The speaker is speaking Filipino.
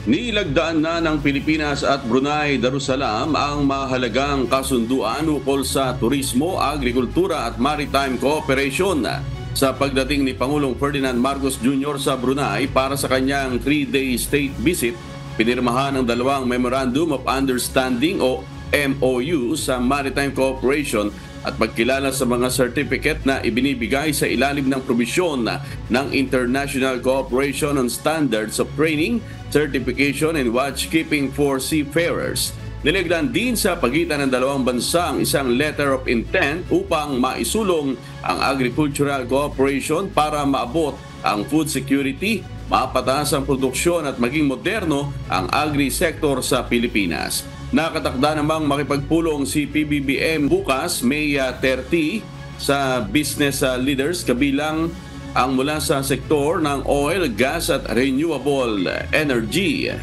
Nilagdaan na ng Pilipinas at Brunei Darussalam ang mahalagang kasunduan ukol sa turismo, agrikultura at maritime cooperation. Sa pagdating ni Pangulong Ferdinand Marcos Jr. sa Brunei para sa kanyang 3-day state visit, pinirmahan ang dalawang Memorandum of Understanding o MOU sa maritime cooperation at pagkilala sa mga certificate na ibinibigay sa ilalim ng probisyon ng International Cooperation on Standards of Training, Certification and Watchkeeping for Seafarers. Nilagdan din sa pagitan ng dalawang bansa ang isang letter of intent upang maisulong ang agricultural cooperation para maabot ang food security, mapataas ang produksyon at maging moderno ang agri-sector sa Pilipinas. Nakatakda namang makipagpulong si PBBM bukas, May 30, sa business leaders kabilang ang mula sa sektor ng oil, gas at renewable energy.